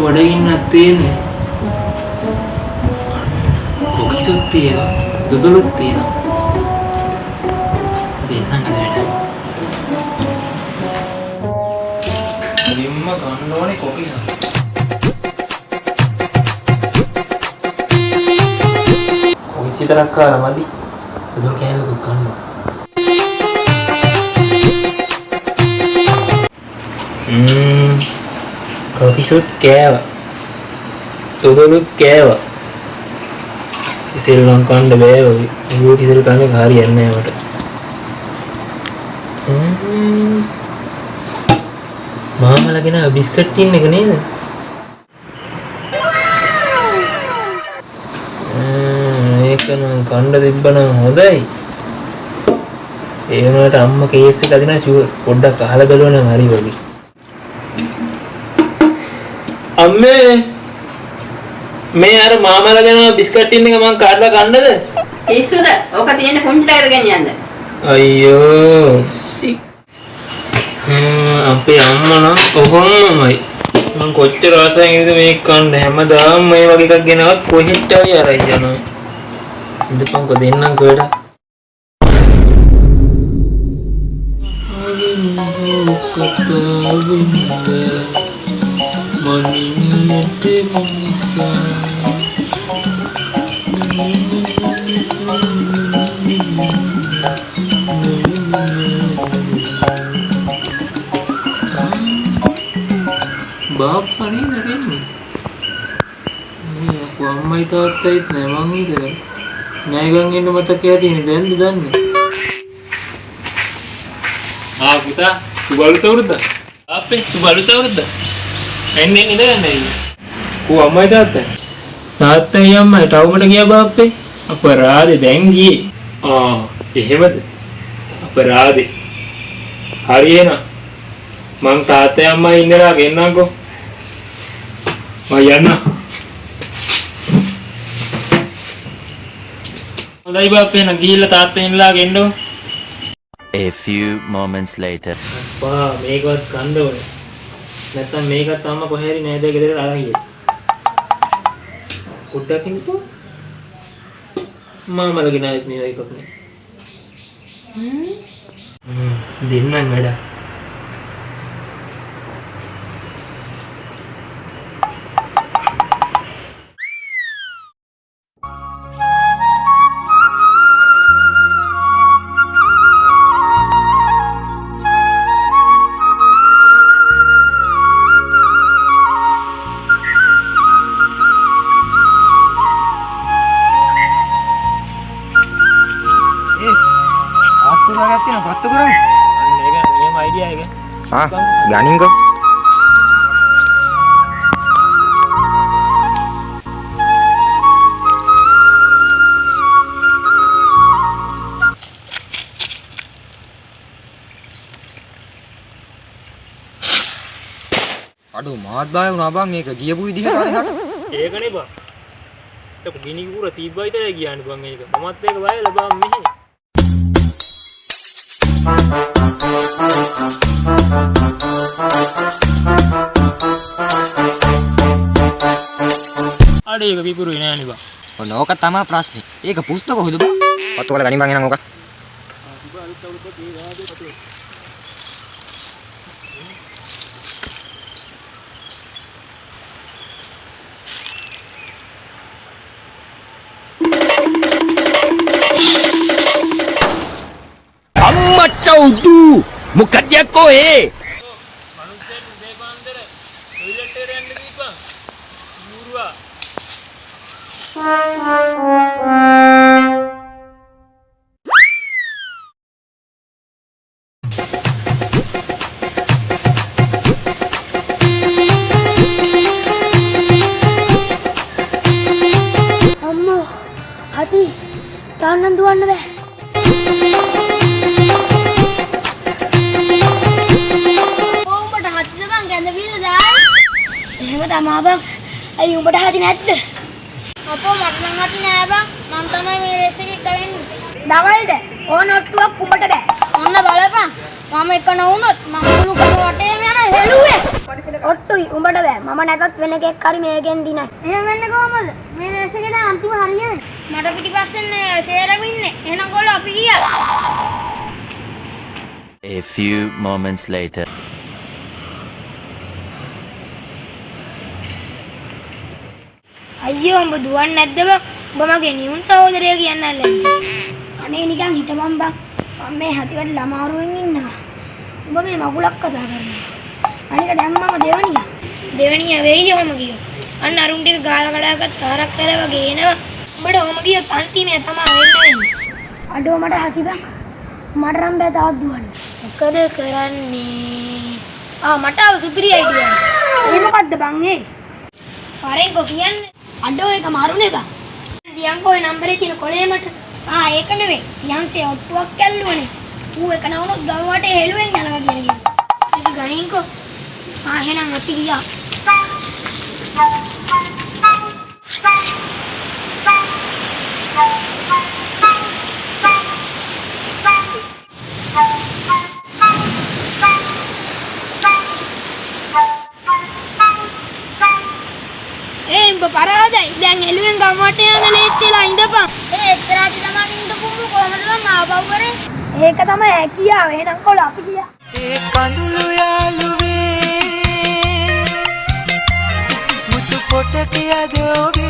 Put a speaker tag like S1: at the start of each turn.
S1: බඩගින්නක් තියෙන්නේ. කොකිසොත් තියෙනවා. දුදුලුත් තියෙනවා. දෙන්නම් අද වැඩ. මුලින්ම ගන්න ඕනේ කොකිස. කොකිස විතරක් කාලා මදි. දුදු කෑල්ලකුත් ගන්නවා. කොකිසොත් කෑවා. දුදුලුත් කෑවා. කිසිල් නම් කන්න බෑ වගේ. ඒක කිසිල් කන්න හරියන්නේ නැහැ මට. මාමලගෙන බිස්කට් ටින් එක නේද? මේක නම් කන්න තිබ්බනම් හොඳයි. ඒ වුණාට අම්මා කේස් එක අදිනා ෂුවර්. පොඩ්ඩක් අහලා බලුවා නම් හරි වගේ. අම්මේ මේ අර මාමලගෙන බිස්කට් ටින් එක මං කාඩලා කන්නද?
S2: පිස්සුද? ඕක තියෙන පුංචිලකට ගෙනියන්න.
S1: අයියෝ අපේ අම්මා නම් කොහොමමයි මං කොච්චර ආසයෙන් ඉඳ මේක කන්න හැමදාම මේ වගේ එකක් ගෙනවත් කොහෙට හරි අරයි යනවා. ඉඳපන්කො දෙන්නම් කොහෙට. बापा नहीं लगेंगे aku amma itu atait memang itu naigang ini mata kayak ini dan kita subaru tahu dah apa subaru tahu dah ini kan ini aku amma itu atai amma tahu mana kia bape apa rade dengi hebat apa rade hari ini mang තාත්තේ අම්මා ඉන්නලා ගෙන්නම්කෝ මම යන්න හොඳයි බාප්පේ නම් ගිහිල්ලා තාත්තා ඉන්නලා ගෙන්නෝ.
S3: A few moments later
S1: අප්පා මේකවත් කන්න ඕනේ නැත්තම් මේකත් අම්මා කොහේ හරි නෑද ගෙදරට අරන් ගියේ පොඩ්ඩක් ඉන්නකෝ මාමලගේ නායත් මේ වගේ එකක් නේ දෙන්නම් වැඩ.
S4: Ganing kok. Aduh, maat bhai වුණා බං මේක ගියපු විදිහ කාරේ.
S1: ඒකනේ බං. ඒක ගිනි කුර තිබ්බයි තේ ගියානේ බං ඒක. මමත් ඒක වයලා බං මෙහි. අඩේ ඒක පිපුරුයි නෑනේ බං.
S4: ඔන්න ඕක තමයි ප්‍රශ්නේ. ඒක පුස්තක කොහෙද බං? පත්තු කරලා ගනින් බං එනං ඕක.
S3: amma chaudu mukadya ko he
S1: මනුස්සයෙක් උදේ පාන්දර ටොයිලට් එකට යන්න ගිහපන්. ඌරුවා.
S5: අම්මෝ හති තාන්නම් දුවන්න බෑ. එහෙම තමා බං. අයි උඹට හති නැද්ද? අපෝ මට නම් හති නෑ බං. මං තමයි මේ රේස් එකේ ගවෙන්නේ. දවල්ද? ඕන ඔට්ටුවක් උඹට බෑ. ඔන්න බලපන්. මම එක නොවුනොත් මම මුළු ගම වටේම යන හෙළුවේ. ඔට්ටුයි උඹට බෑ. මම මම නැතත් වෙන කෙනෙක් හරි මේකෙන් දිනයි. එහෙම වෙන්නේ කොහමද? මේ රේස් එකේ දැන් අන්තිම හරියනේ. මට පිටිපස්සෙන් සේරම ඉන්නේ. එහෙනම් ගොල්ලෝ අපි ගියා.
S3: A few moments later.
S5: අයියෝ උඹ දුවන්නේ නැද්ද බං? උඹ මගේ නියුන් සහෝදරයා කියන්නේ නැල්ලේ. අනේ නිකන් හිටපන් බං. මම මේ හතිවට ළමාරුවෙන් ඉන්නවා. උඹ මේ මගුලක් කතා කරනවා. අනික දැන් මම දෙවනිය වෙයි ඔහම ගියෝ. අන්න අරුන් ටික ගාලා කඩාගත් තාරක් කැල වගේ එනවා. උඹට ඔහම ගියොත් අන්තිමේ තමයි වෙන්නේ. අඩෝ මට හති බං. මට නම් බෑ තවත් දුවන්න. මොකද කරන්නේ? මට ආව සුපිරි අයිඩියා. ඒ මොකද්ද බං ඒ? පාරෙන්කෝ කියන්නේ. අඩෝ ඒක මාරුනේ බං. දියන්කෝ ඒ නම්බරේ තියෙන කොලේ මට. ඒක නෙවෙයි. දියන්සේ ඔට්ටුවක් කැල්ලුවනේ. ඌ එක නවනොත් ගම වටේ හෙළුවෙන් යනවා කියන්නේ. ඒක ගණින්කෝ. එහෙනම් අපි ගියා. උඹ පරාදයි. දැන් එළුවෙන් ගම වටේ යන ලේත් වෙලා ඉඳපන්. එතරාට තමයි ඉඳපුමු කොහමද මම ආපහු කරේ? ඒක තමයි හැකියාව. එහෙනම් කොළ අපි ගියා.
S6: ඒ කඳුළු යාළුවේ මුතු පොට කියද ඔබේ